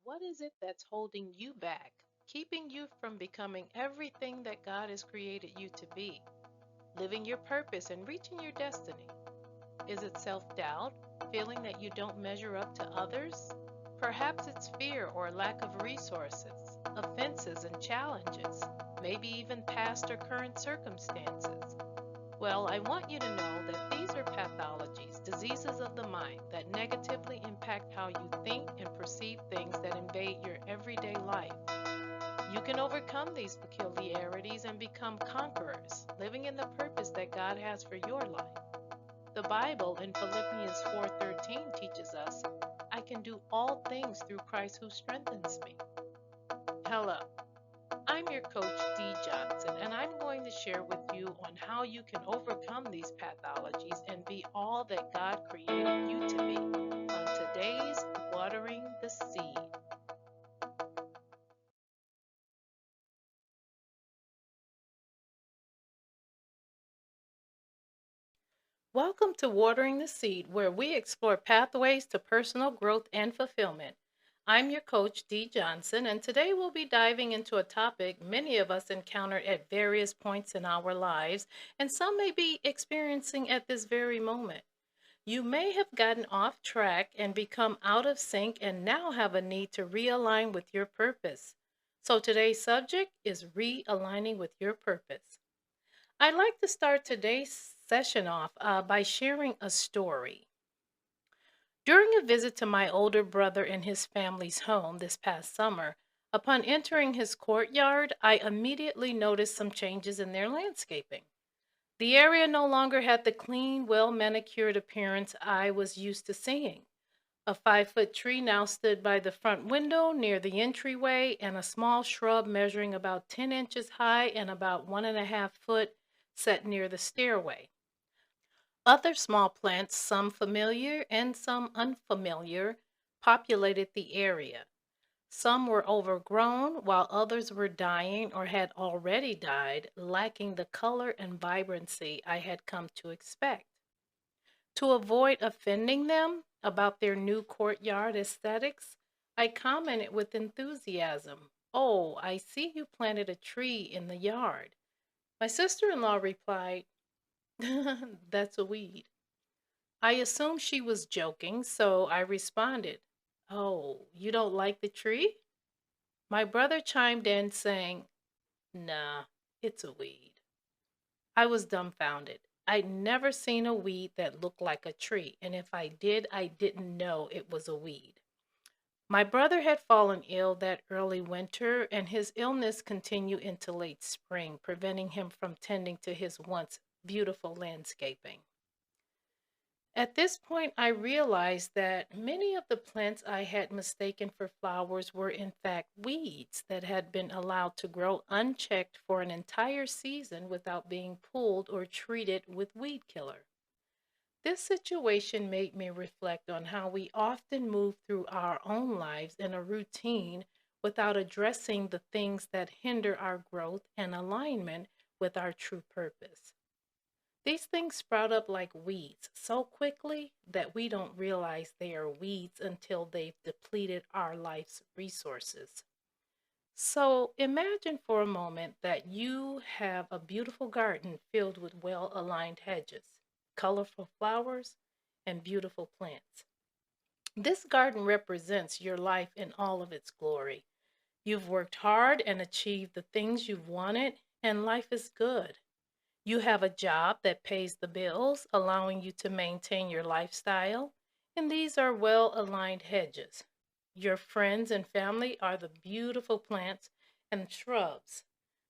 What is it that's holding you back, keeping you from becoming everything that God has created you to be, living your purpose and reaching your destiny? Is it self doubt, feeling that you don't measure up to others? Perhaps it's fear or lack of resources, offenses and challenges, maybe even past or current circumstances. Well, I want you to know that these are pathologies, diseases of the mind that negatively impact how you think and perceive things that invade your everyday life. You can overcome these peculiarities and become conquerors, living in the purpose that God has for your life. The Bible in Philippians 4:13 teaches us, I can do all things through Christ who strengthens me. Hello, I'm your coach, Dee Johnson, and I'm going to share with you on how you can overcome these pathologies and be all that God created you to be on today's Watering the Seed. Welcome to Watering the Seed, where we explore pathways to personal growth and fulfillment. I'm your coach, Dee Johnson, and today we'll be diving into a topic many of us encounter at various points in our lives, and some may be experiencing at this very moment. You may have gotten off track and become out of sync and now have a need to realign with your purpose. So today's subject is realigning with your purpose. I'd like to start today's session off by sharing a story. During a visit to my older brother in his family's home this past summer, upon entering his courtyard, I immediately noticed some changes in their landscaping. The area no longer had the clean, well manicured appearance I was used to seeing. A 5-foot tree now stood by the front window near the entryway, and a small shrub measuring about 10 inches high and about 1.5 foot set near the stairway. Other small plants, some familiar and some unfamiliar, populated the area. Some were overgrown, while others were dying or had already died, lacking the color and vibrancy I had come to expect. To avoid offending them about their new courtyard aesthetics, I commented with enthusiasm, "Oh, I see you planted a tree in the yard." My sister in law replied, "That's a weed." I assumed she was joking, so I responded, "Oh, you don't like the tree?" My brother chimed in saying, "Nah, it's a weed." I was dumbfounded. I'd never seen a weed that looked like a tree, and if I did, I didn't know it was a weed. My brother had fallen ill that early winter, and his illness continued into late spring, preventing him from tending to his once beautiful landscaping. At this point, I realized that many of the plants I had mistaken for flowers were in fact weeds that had been allowed to grow unchecked for an entire season without being pulled or treated with weed killer. This situation made me reflect on how we often move through our own lives in a routine without addressing the things that hinder our growth and alignment with our true purpose. These things sprout up like weeds so quickly that we don't realize they are weeds until they've depleted our life's resources. So imagine for a moment that you have a beautiful garden filled with well aligned hedges, colorful flowers, and beautiful plants. This garden represents your life in all of its glory. You've worked hard and achieved the things you've wanted, and life is good. You have a job that pays the bills, allowing you to maintain your lifestyle, and these are well aligned hedges. Your friends and family are the beautiful plants and shrubs,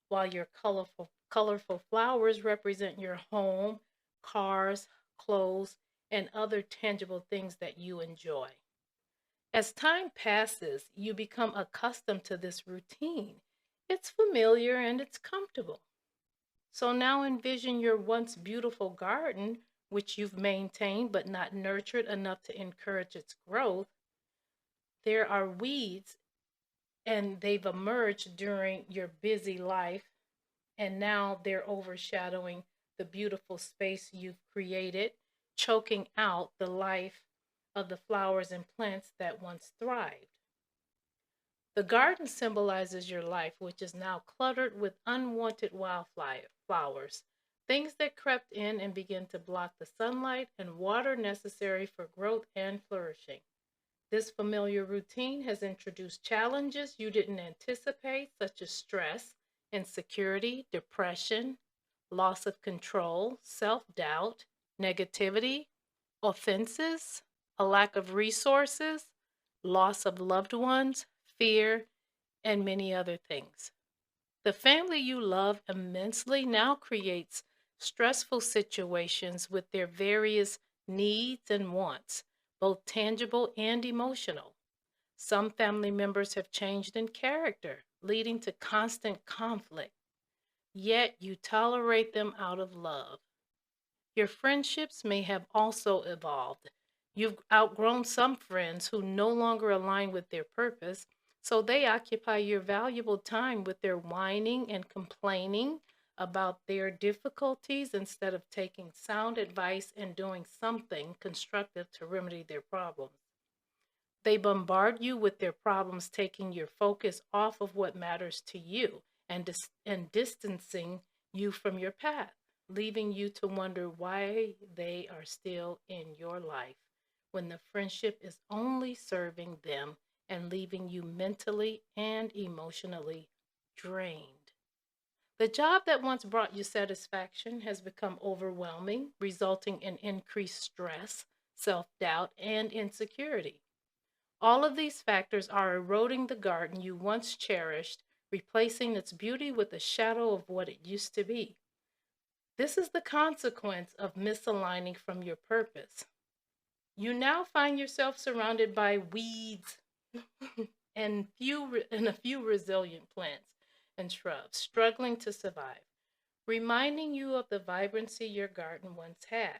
while your colorful flowers represent your home, cars, clothes, and other tangible things that you enjoy. As time passes, you become accustomed to this routine. It's familiar and it's comfortable. So now envision your once beautiful garden, which you've maintained but not nurtured enough to encourage its growth. There are weeds, and they've emerged during your busy life, and now they're overshadowing the beautiful space you've created, choking out the life of the flowers and plants that once thrived. The garden symbolizes your life, which is now cluttered with unwanted wildflowers, things that crept in and began to block the sunlight and water necessary for growth and flourishing. This familiar routine has introduced challenges you didn't anticipate, such as stress, insecurity, depression, loss of control, self doubt, negativity, offenses, a lack of resources, loss of loved ones, fear, and many other things. The family you love immensely now creates stressful situations with their various needs and wants, both tangible and emotional. Some family members have changed in character, leading to constant conflict, yet you tolerate them out of love. Your friendships may have also evolved. You've outgrown some friends who no longer align with their purpose, so they occupy your valuable time with their whining and complaining about their difficulties instead of taking sound advice and doing something constructive to remedy their problems. They bombard you with their problems, taking your focus off of what matters to you and distancing you from your path, leaving you to wonder why they are still in your life when the friendship is only serving them and leaving you mentally and emotionally drained. The job that once brought you satisfaction has become overwhelming, resulting in increased stress, self doubt, and insecurity. All of these factors are eroding the garden you once cherished, replacing its beauty with a shadow of what it used to be. This is the consequence of misaligning from your purpose. You now find yourself surrounded by weeds and a few resilient plants and shrubs struggling to survive, reminding you of the vibrancy your garden once had.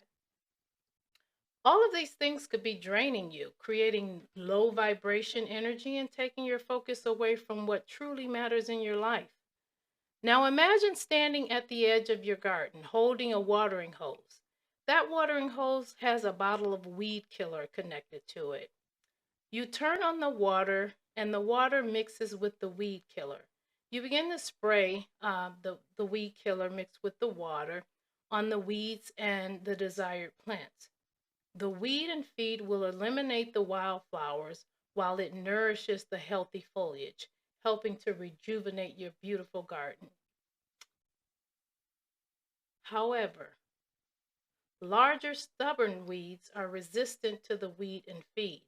All of these things could be draining you, creating low vibration energy and taking your focus away from what truly matters in your life. Now imagine standing at the edge of your garden holding a watering hose. That watering hose has a bottle of weed killer connected to it. You turn on the water and the water mixes with the weed killer. You begin to spray the weed killer mixed with the water on the weeds and the desired plants. The weed and feed will eliminate the wildflowers while it nourishes the healthy foliage, helping to rejuvenate your beautiful garden. However, larger stubborn weeds are resistant to the weed and feed.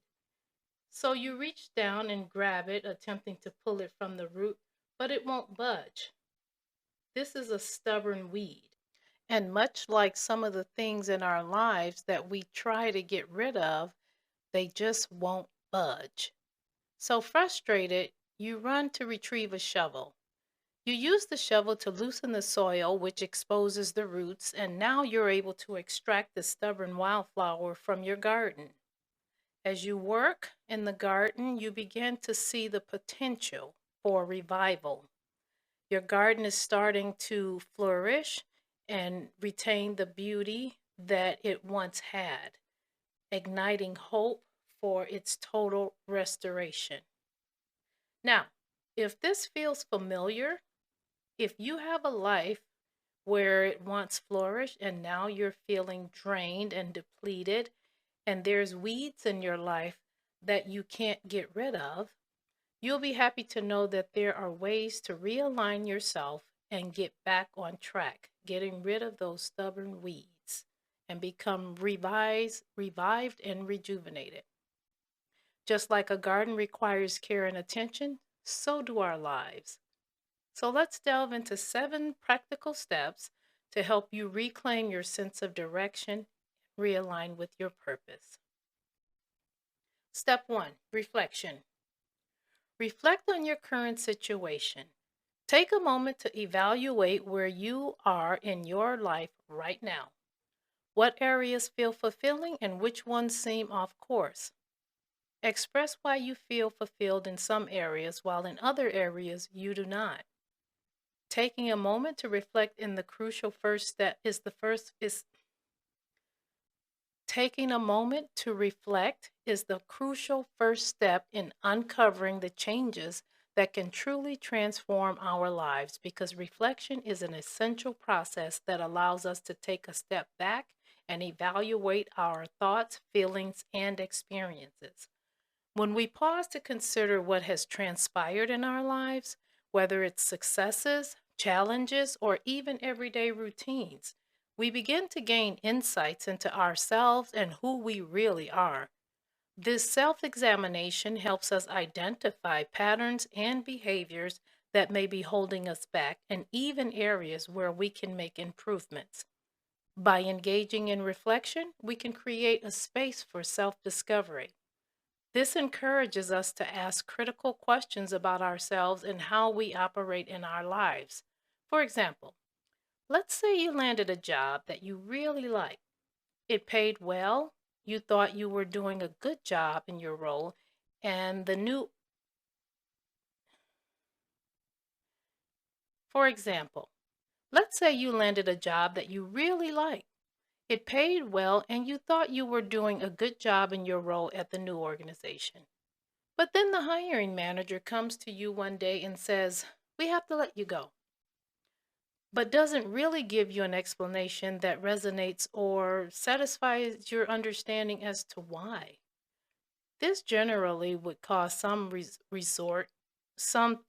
So you reach down and grab it, attempting to pull it from the root, but it won't budge. This is a stubborn weed. And much like some of the things in our lives that we try to get rid of, they just won't budge. So frustrated, you run to retrieve a shovel. You use the shovel to loosen the soil, which exposes the roots, and now you're able to extract the stubborn wildflower from your garden. As you work in the garden, you begin to see the potential for revival. Your garden is starting to flourish and retain the beauty that it once had, igniting hope for its total restoration. Now, if this feels familiar, if you have a life where it once flourished and now you're feeling drained and depleted, and there's weeds in your life that you can't get rid of, you'll be happy to know that there are ways to realign yourself and get back on track, getting rid of those stubborn weeds and become revived and rejuvenated. Just like a garden requires care and attention, so do our lives. So let's delve into 7 practical steps to help you reclaim your sense of direction, realign with your purpose. Step 1, reflection. Reflect on your current situation. Take a moment to evaluate where you are in your life right now. What areas feel fulfilling and which ones seem off course? Express why you feel fulfilled in some areas while in other areas you do not. Taking a moment to reflect in the crucial first step is taking a moment to reflect is the crucial first step in uncovering the changes that can truly transform our lives because reflection is an essential process that allows us to take a step back and evaluate our thoughts, feelings, and experiences. When we pause to consider what has transpired in our lives, whether it's successes, challenges, or even everyday routines, we begin to gain insights into ourselves and who we really are. This self examination helps us identify patterns and behaviors that may be holding us back, and even areas where we can make improvements. By engaging in reflection, we can create a space for self discovery. This encourages us to ask critical questions about ourselves and how we operate in our lives. For example, let's say you landed a job that you really like. It paid well, you thought you were doing a good job in your role, and the new, for example, let's say you landed a job that you really like. It paid well, and you thought you were doing a good job in your role at the new organization. But then the hiring manager comes to you one day and says, "We have to let you go," but doesn't really give you an explanation that resonates or satisfies your understanding as to why. This generally would cause some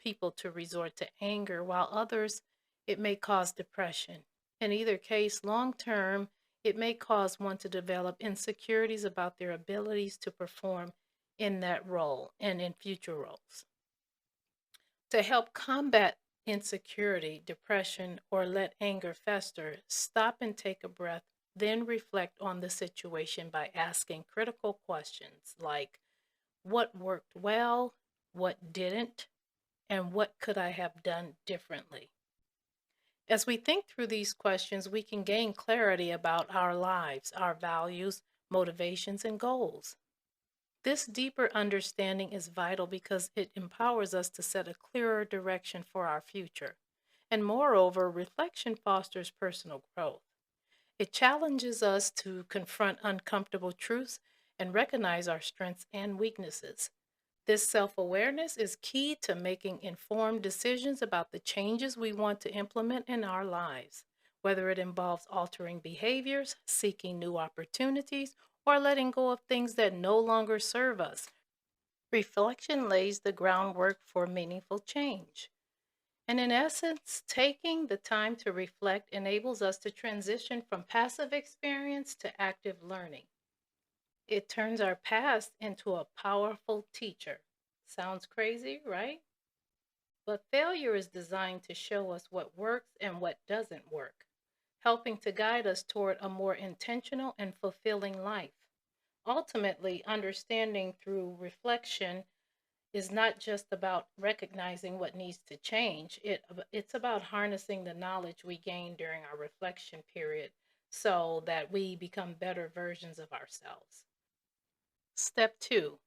people to resort to anger, while others, it may cause depression. In either case, long term, it may cause one to develop insecurities about their abilities to perform in that role and in future roles. To help combat insecurity, depression, or let anger fester, stop and take a breath, then reflect on the situation by asking critical questions like, what worked well, what didn't, and what could I have done differently? As we think through these questions, we can gain clarity about our lives, our values, motivations, and goals. This deeper understanding is vital because it empowers us to set a clearer direction for our future. And moreover, reflection fosters personal growth. It challenges us to confront uncomfortable truths and recognize our strengths and weaknesses. This self awareness is key to making informed decisions about the changes we want to implement in our lives, whether it involves altering behaviors, seeking new opportunities, or letting go of things that no longer serve us. Reflection lays the groundwork for meaningful change. And in essence, taking the time to reflect enables us to transition from passive experience to active learning. It turns our past into a powerful teacher. Sounds crazy, right? But failure is designed to show us what works and what doesn't work, helping to guide us toward a more intentional and fulfilling life. Ultimately, understanding through reflection is not just about recognizing what needs to change. It's about harnessing the knowledge we gain during our reflection period so that we become better versions of ourselves. Step 2,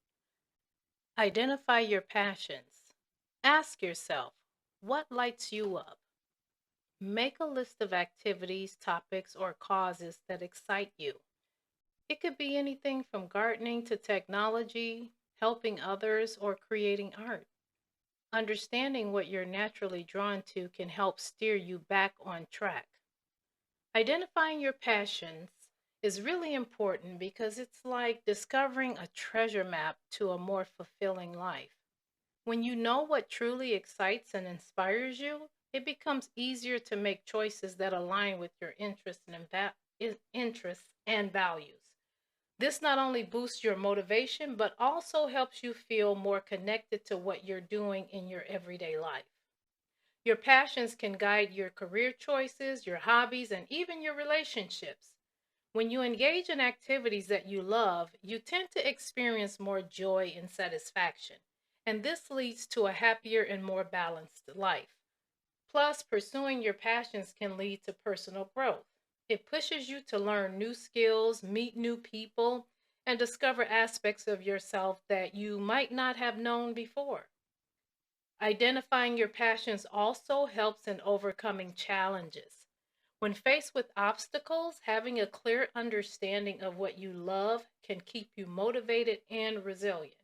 identify your passions. Ask yourself, what lights you up? Make a list of activities, topics, or causes that excite you. It could be anything from gardening to technology, helping others, or creating art. Understanding what you're naturally drawn to can help steer you back on track. Identifying your passions is really important because it's like discovering a treasure map to a more fulfilling life. When you know what truly excites and inspires you, it becomes easier to make choices that align with your interests and values. This not only boosts your motivation, but also helps you feel more connected to what you're doing in your everyday life. Your passions can guide your career choices, your hobbies, and even your relationships. When you engage in activities that you love, you tend to experience more joy and satisfaction. And this leads to a happier and more balanced life. Plus, pursuing your passions can lead to personal growth. It pushes you to learn new skills, meet new people, and discover aspects of yourself that you might not have known before. Identifying your passions also helps in overcoming challenges. When faced with obstacles, having a clear understanding of what you love can keep you motivated and resilient.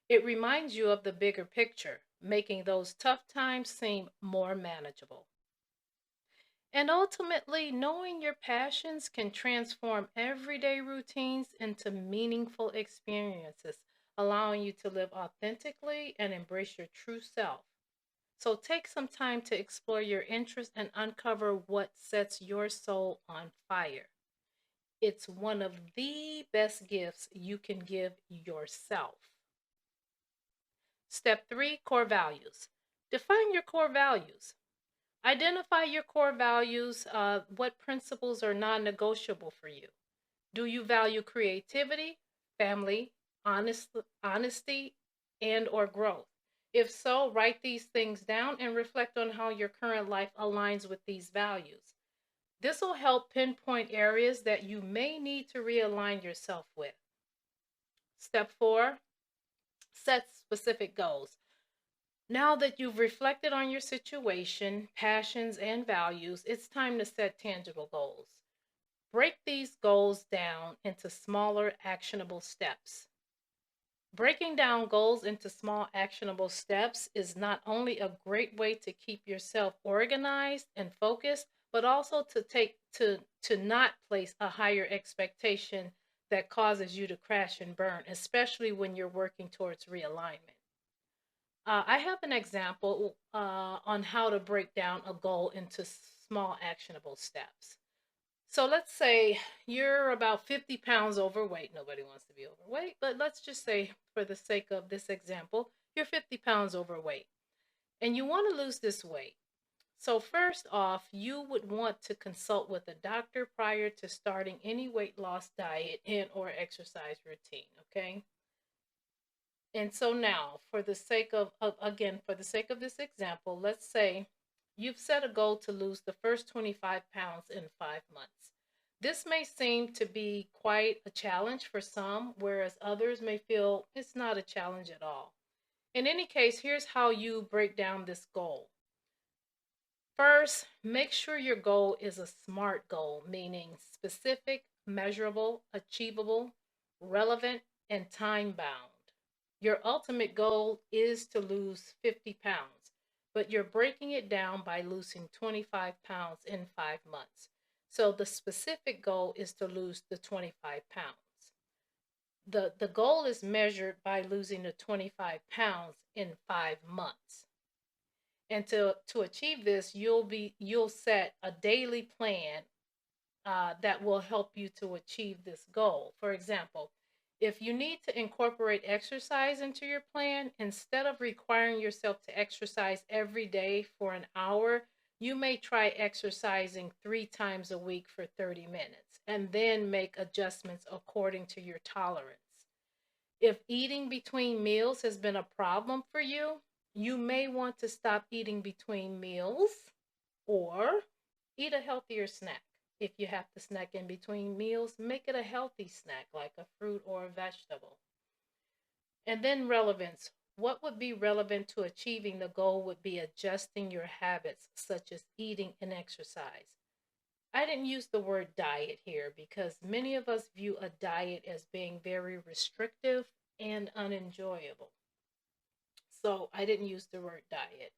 It reminds you of the bigger picture, making those tough times seem more manageable. And ultimately, knowing your passions can transform everyday routines into meaningful experiences, allowing you to live authentically and embrace your true self. So take some time to explore your interests and uncover what sets your soul on fire. It's one of the best gifts you can give yourself. Step three, core values. Define your core values. Identify your core values. What principles are non negotiable for you? Do you value creativity, family, honesty, and/or growth? If so, write these things down and reflect on how your current life aligns with these values. This will help pinpoint areas that you may need to realign yourself with. Step four, set specific goals. Now that you've reflected on your situation, passions, and values, it's time to set tangible goals. Break these goals down into smaller, actionable steps. Breaking down goals into small, actionable steps is not only a great way to keep yourself organized and focused, but also to not place a higher expectation that causes you to crash and burn, especially when you're working towards realignment. I have an example on how to break down a goal into small, actionable steps. So let's say you're about 50 pounds overweight. Nobody wants to be overweight, but let's just say, for the sake of this example, you're 50 pounds overweight and you want to lose this weight. So, first off, you would want to consult with a doctor prior to starting any weight loss diet and/or exercise routine, okay? And so now, for the sake of this example, let's say you've set a goal to lose the first 25 pounds in 5 months. This may seem to be quite a challenge for some, whereas others may feel it's not a challenge at all. In any case, here's how you break down this goal. First, make sure your goal is a SMART goal, meaning specific, measurable, achievable, relevant, and time bound. Your ultimate goal is to lose 50 pounds, but you're breaking it down by losing 25 pounds in 5 months. So the specific goal is to lose the 25 pounds. The goal is measured by losing the 25 pounds in 5 months. And to achieve this, you'll set a daily plan that will help you to achieve this goal. For example, if you need to incorporate exercise into your plan, instead of requiring yourself to exercise every day for an hour, you may try exercising 3 times a week for 30 minutes and then make adjustments according to your tolerance. If eating between meals has been a problem for you, you may want to stop eating between meals or eat a healthier snack. If you have to snack in between meals, make it a healthy snack like a fruit or a vegetable. And then relevance. What would be relevant to achieving the goal would be adjusting your habits, such as eating and exercise. I didn't use the word diet here because many of us view a diet as being very restrictive and unenjoyable. So I didn't use the word diet.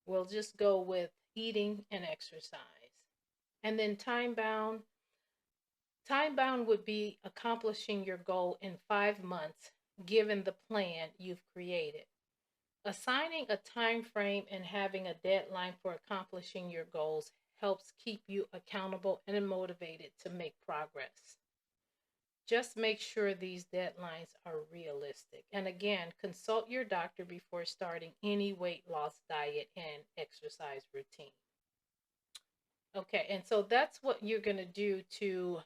We'll just go with eating and exercise. And then time bound. Time bound would be accomplishing your goal in 5 months, given the plan you've created. Assigning a time frame and having a deadline for accomplishing your goals helps keep you accountable and motivated to make progress. Just make sure these deadlines are realistic. And again, consult your doctor before starting any weight loss diet and exercise routine. Okay, and so that's what you're going to do to,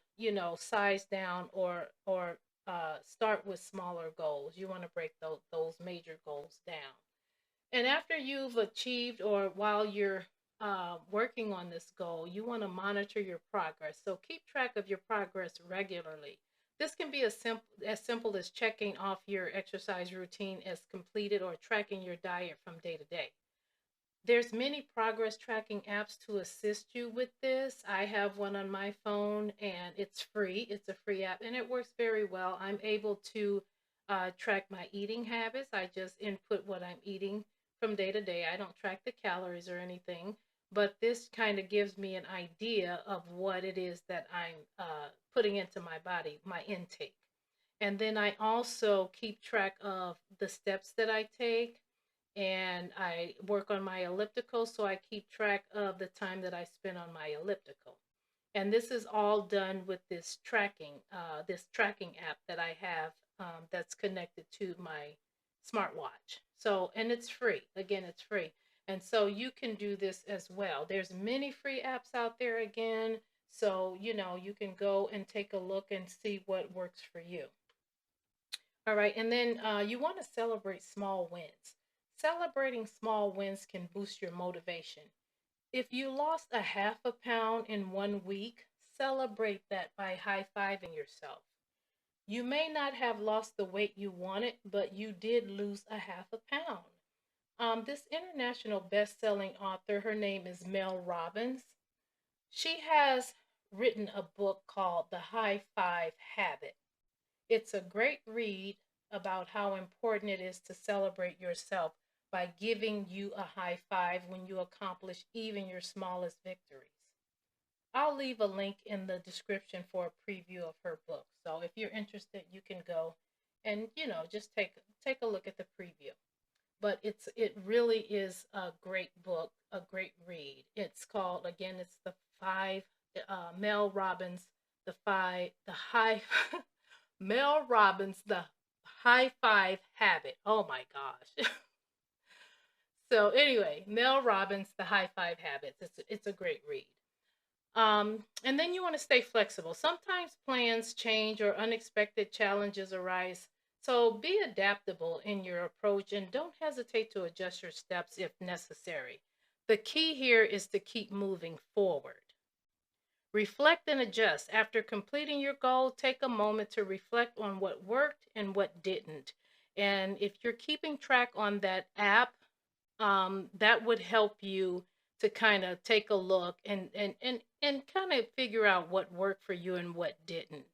size down or start with smaller goals. You want to break those major goals down. And after you've achieved or while you're working on this goal, you want to monitor your progress. So keep track of your progress regularly. This can be as simple as checking off your exercise routine as completed or tracking your diet from day to day. There's many progress tracking apps to assist you with this. I have one on my phone and it's free. It's a free app and it works very well. I'm able to track my eating habits. I just input what I'm eating from day to day. I don't track the calories or anything, but this kind of gives me an idea of what it is that I'm putting into my body, my intake. And then I also keep track of the steps that I take, and I work on my elliptical, so I keep track of the time that I spend on my elliptical. And this is all done with this tracking app that I have, that's connected to my smartwatch. So, and it's free. Again, it's free. And so you can do this as well. There's many free apps out there again. So, you can go and take a look and see what works for you. All right. And then you want to celebrate small wins. Celebrating small wins can boost your motivation. If you lost a half a pound in 1 week, celebrate that by high fiving yourself. You may not have lost the weight you wanted, but you did lose a half a pound. This international best-selling author, her name is Mel Robbins. She has written a book called The High Five Habit. It's a great read about how important it is to celebrate yourself by giving you a high five when you accomplish even your smallest victories. I'll leave a link in the description for a preview of her book. So if you're interested, you can go and just take a look at the preview. But it really is a great book, a great read. It's called, again, it's the five Mel Robbins, the high Mel Robbins, the high five habit. Oh my gosh. So anyway, Mel Robbins, the high five habits. It's a great read. And then you want to stay flexible. Sometimes plans change or unexpected challenges arise. So be adaptable in your approach and don't hesitate to adjust your steps if necessary. The key here is to keep moving forward. Reflect and adjust. After completing your goal, take a moment to reflect on what worked and what didn't. And if you're keeping track on that app, that would help you to kind of take a look and kind of figure out what worked for you and what didn't.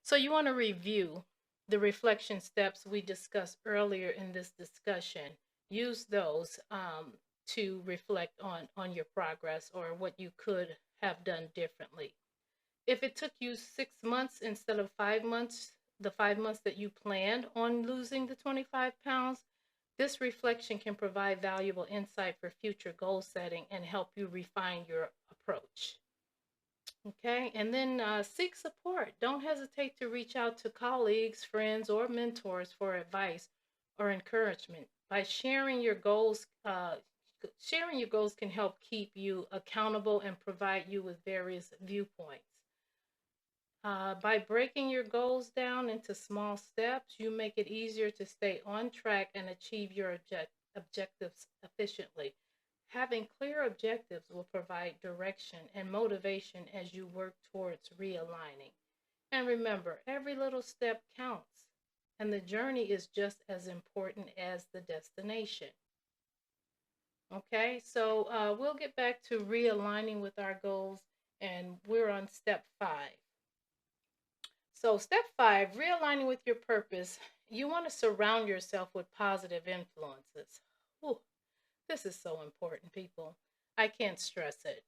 So you want to review the reflection steps we discussed earlier in this discussion. Use those to reflect on your progress or what you could have done differently. If it took you 6 months instead of 5 months, the 5 months that you planned on losing the 25 pounds, this reflection can provide valuable insight for future goal setting and help you refine your approach. Okay, and then seek support. Don't hesitate to reach out to colleagues, friends, or mentors for advice or encouragement. By sharing your goals can help keep you accountable and provide you with various viewpoints. By breaking your goals down into small steps, you make it easier to stay on track and achieve your objectives efficiently. Having clear objectives will provide direction and motivation as you work towards realigning. And remember, every little step counts, and the journey is just as important as the destination. Okay, so we'll get back to realigning with our goals, and we're on step 5. So, step 5, realigning with your purpose. You want to surround yourself with positive influences. Whew, this is so important, people. I can't stress it.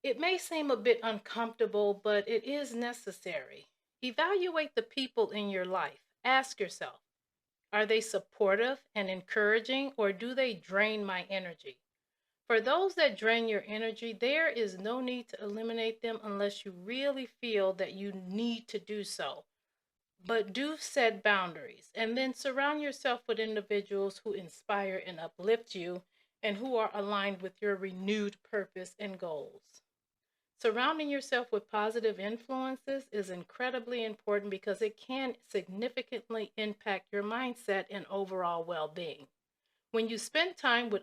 It may seem a bit uncomfortable, but it is necessary. Evaluate the people in your life. Ask yourself, are they supportive and encouraging, or do they drain my energy? For those that drain your energy, there is no need to eliminate them unless you really feel that you need to do so. But do set boundaries and then surround yourself with individuals who inspire and uplift you and who are aligned with your renewed purpose and goals. Surrounding yourself with positive influences is incredibly important because it can significantly impact your mindset and overall well being. When you spend time with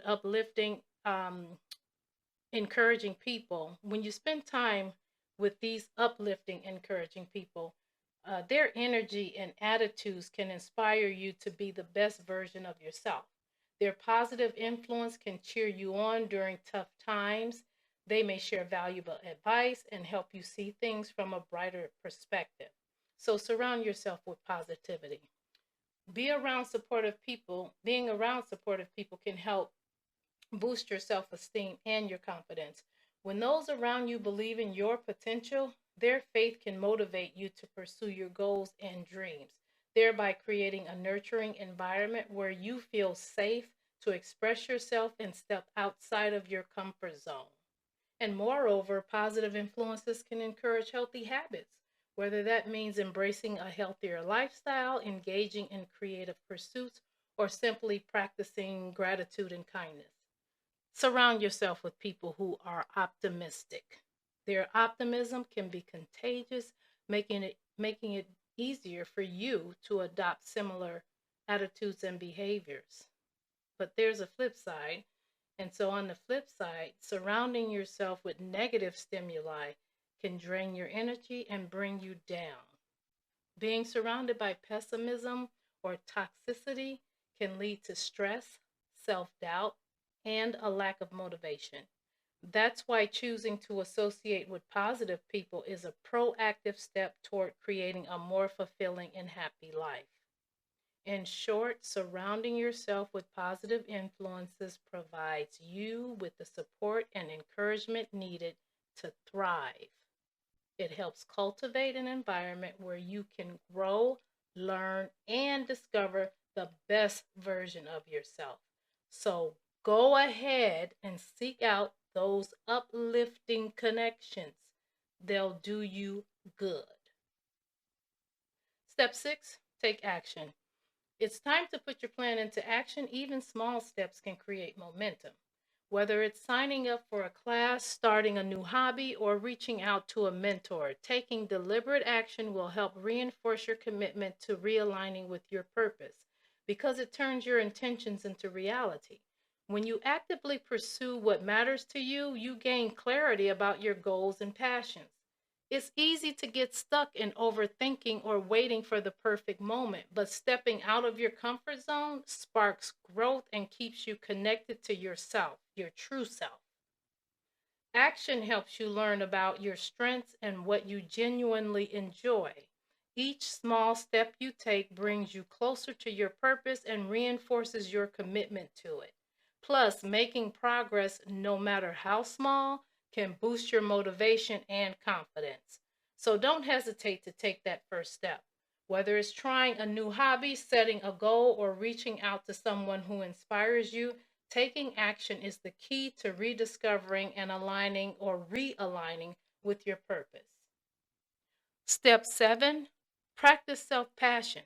encouraging people, when you spend time with these uplifting, encouraging people, their energy and attitudes can inspire you to be the best version of yourself. Their positive influence can cheer you on during tough times. They may share valuable advice and help you see things from a brighter perspective. So surround yourself with positivity. Being around supportive people can help boost your self esteem and your confidence. When those around you believe in your potential, their faith can motivate you to pursue your goals and dreams, thereby creating a nurturing environment where you feel safe to express yourself and step outside of your comfort zone. And moreover, positive influences can encourage healthy habits, whether that means embracing a healthier lifestyle, engaging in creative pursuits, or simply practicing gratitude and kindness. Surround yourself with people who are optimistic. Their optimism can be contagious, making it easier for you to adopt similar attitudes and behaviors. But there's a flip side. And so, on the flip side, surrounding yourself with negative stimuli can drain your energy and bring you down. Being surrounded by pessimism or toxicity can lead to stress, self doubt, and a lack of motivation. That's why choosing to associate with positive people is a proactive step toward creating a more fulfilling and happy life. In short, surrounding yourself with positive influences provides you with the support and encouragement needed to thrive. It helps cultivate an environment where you can grow, learn, and discover the best version of yourself. So go ahead and seek out those uplifting connections. They'll do you good. Step 6, take action. It's time to put your plan into action. Even small steps can create momentum. Whether it's signing up for a class, starting a new hobby, or reaching out to a mentor, taking deliberate action will help reinforce your commitment to realigning with your purpose because it turns your intentions into reality. When you actively pursue what matters to you, you gain clarity about your goals and passions. It's easy to get stuck in overthinking or waiting for the perfect moment, but stepping out of your comfort zone sparks growth and keeps you connected to yourself, your true self. Action helps you learn about your strengths and what you genuinely enjoy. Each small step you take brings you closer to your purpose and reinforces your commitment to it. Plus, making progress, no matter how small, can boost your motivation and confidence. So don't hesitate to take that first step. Whether it's trying a new hobby, setting a goal, or reaching out to someone who inspires you, taking action is the key to rediscovering and aligning or realigning with your purpose. Step 7, practice self passion.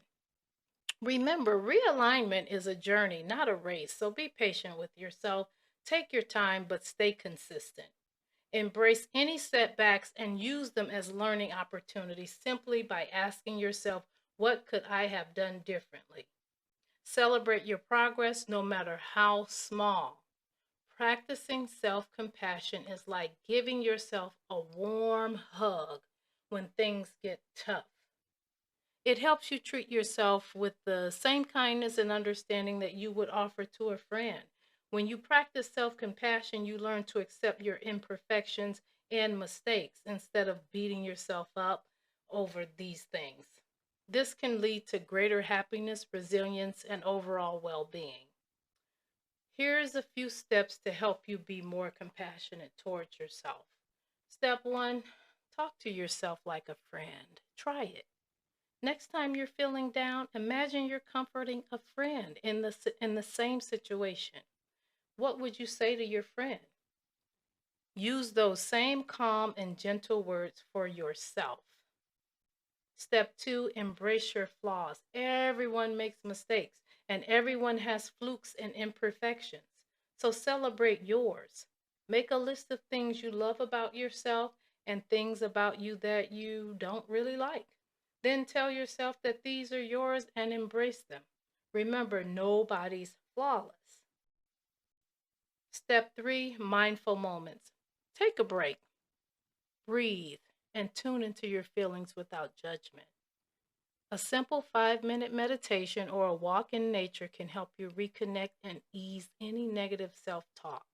Remember, realignment is a journey, not a race, so be patient with yourself. Take your time, but stay consistent. Embrace any setbacks and use them as learning opportunities simply by asking yourself, what could I have done differently? Celebrate your progress no matter how small. Practicing self compassion is like giving yourself a warm hug when things get tough. It helps you treat yourself with the same kindness and understanding that you would offer to a friend. When you practice self compassion, you learn to accept your imperfections and mistakes instead of beating yourself up over these things. This can lead to greater happiness, resilience, and overall well being. Here's a few steps to help you be more compassionate towards yourself. Step 1, talk to yourself like a friend. Try it. Next time you're feeling down, imagine you're comforting a friend in the same situation. What would you say to your friend? Use those same calm and gentle words for yourself. Step 2, embrace your flaws. Everyone makes mistakes and everyone has flukes and imperfections. So celebrate yours. Make a list of things you love about yourself and things about you that you don't really like. Then tell yourself that these are yours and embrace them. Remember, nobody's flawless. Step 3, mindful moments. Take a break, breathe, and tune into your feelings without judgment. A simple 5-minute meditation or a walk in nature can help you reconnect and ease any negative self talk.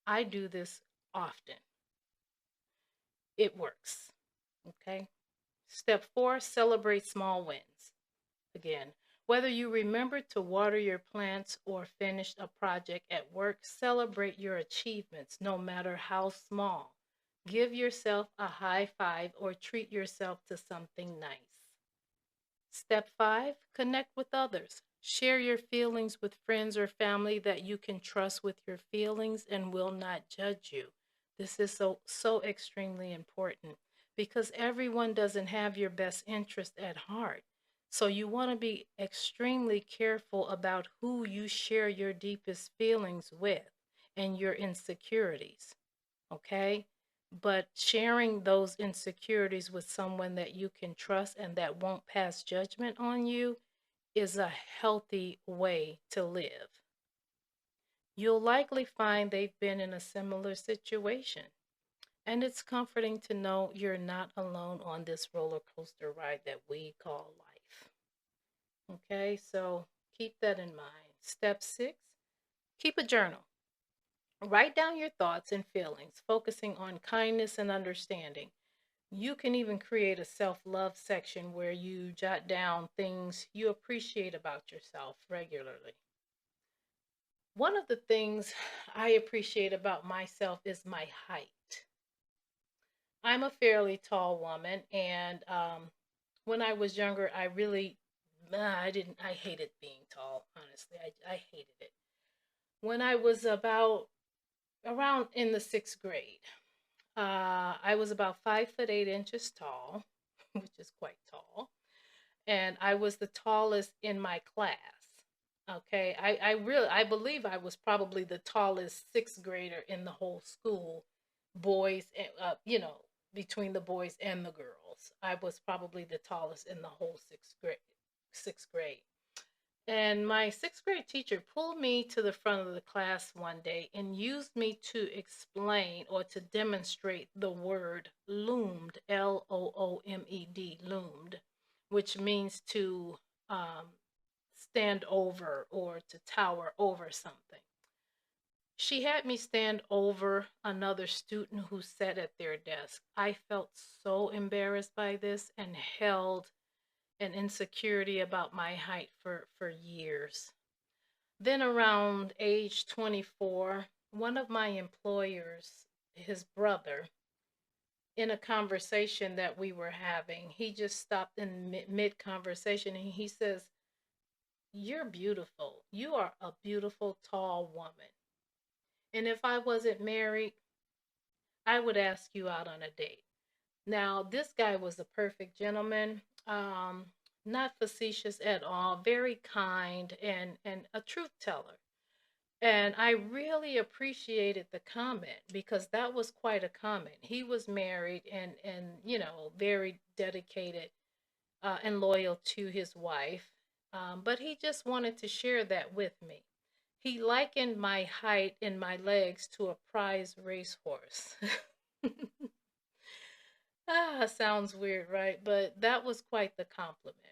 I do this often. It works. Okay. Step 4, celebrate small wins. Again, Whether you remember to water your plants or finished a project at work, celebrate your achievements, no matter how small. Give yourself a high five or treat yourself to something nice. Step 5, connect with others. Share your feelings with friends or family that you can trust with your feelings and will not judge you. This is so extremely important because everyone doesn't have your best interest at heart. So you want to be extremely careful about who you share your deepest feelings with and your insecurities, okay? But sharing those insecurities with someone that you can trust and that won't pass judgment on you is a healthy way to live. You'll likely find they've been in a similar situation, and it's comforting to know you're not alone on this roller coaster ride that we call life. Okay, so keep that in mind. Step 6, keep a journal. Write down your thoughts and feelings, focusing on kindness and understanding. You can even create a self love section where you jot down things you appreciate about yourself regularly. One of the things I appreciate about myself is my height. I'm a fairly tall woman, and when I was younger, I really, I didn't, I hated being tall, honestly. I hated it. When I was about around in the sixth grade, I was about 5'8" tall, which is quite tall, and I was the tallest in my class. Okay, I believe I was probably the tallest sixth grader in the whole school, boys, between the boys and the girls. I was probably the tallest in the whole sixth grade. Sixth grade. And my sixth grade teacher pulled me to the front of the class one day and used me to explain or to demonstrate the word loomed, Loomed, loomed, which means to stand over or to tower over something. She had me stand over another student who sat at their desk. I felt so embarrassed by this and held an insecurity about my height for years. Then around age 24, one of my employers, his brother, in a conversation that we were having, he just stopped in mid conversation and he says, "You're beautiful. You are a beautiful, tall woman. And if I wasn't married, I would ask you out on a date." Now, this guy was a perfect gentleman, not facetious at all, very kind and a truth teller. And I really appreciated the comment because that was quite a comment. He was married and very dedicated and loyal to his wife, but he just wanted to share that with me. He likened my height and my legs to a prize racehorse. Sounds weird, right? But that was quite the compliment.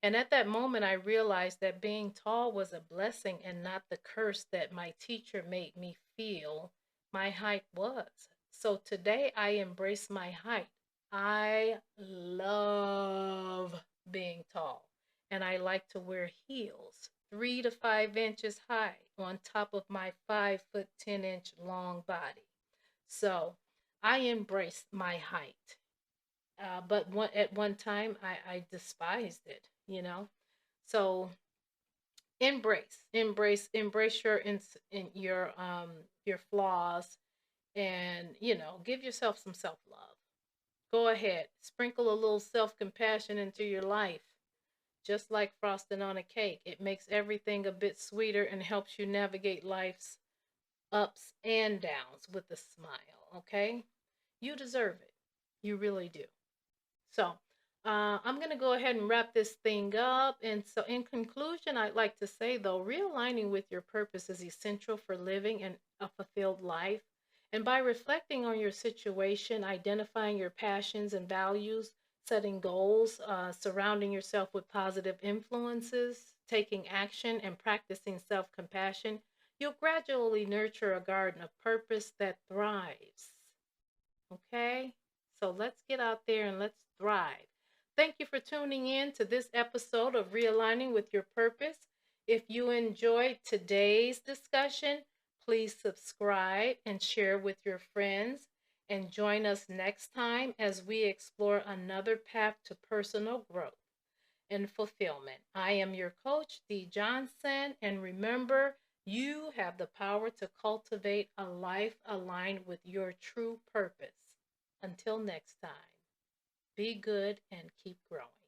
And at that moment, I realized that being tall was a blessing and not the curse that my teacher made me feel my height was. So today, I embrace my height. I love being tall, and I like to wear heels 3 to 5 inches high on top of my 5 foot 10 inch long body. So I embrace my height. But at one time, I despised it, you know. So embrace in your flaws, and give yourself some self love. Go ahead, sprinkle a little self compassion into your life, just like frosting on a cake. It makes everything a bit sweeter and helps you navigate life's ups and downs with a smile. Okay, you deserve it. You really do. So I'm going to go ahead and wrap this thing up. And so, in conclusion, I'd like to say, though, realigning with your purpose is essential for living a fulfilled life. And by reflecting on your situation, identifying your passions and values, setting goals, surrounding yourself with positive influences, taking action, and practicing self compassion, you'll gradually nurture a garden of purpose that thrives. Okay? So let's get out there and let's thrive. Thank you for tuning in to this episode of Realigning with Your Purpose. If you enjoyed today's discussion, please subscribe and share with your friends. And join us next time as we explore another path to personal growth and fulfillment. I am your coach, Dee Johnson. And remember, you have the power to cultivate a life aligned with your true purpose. Until next time, be good and keep growing.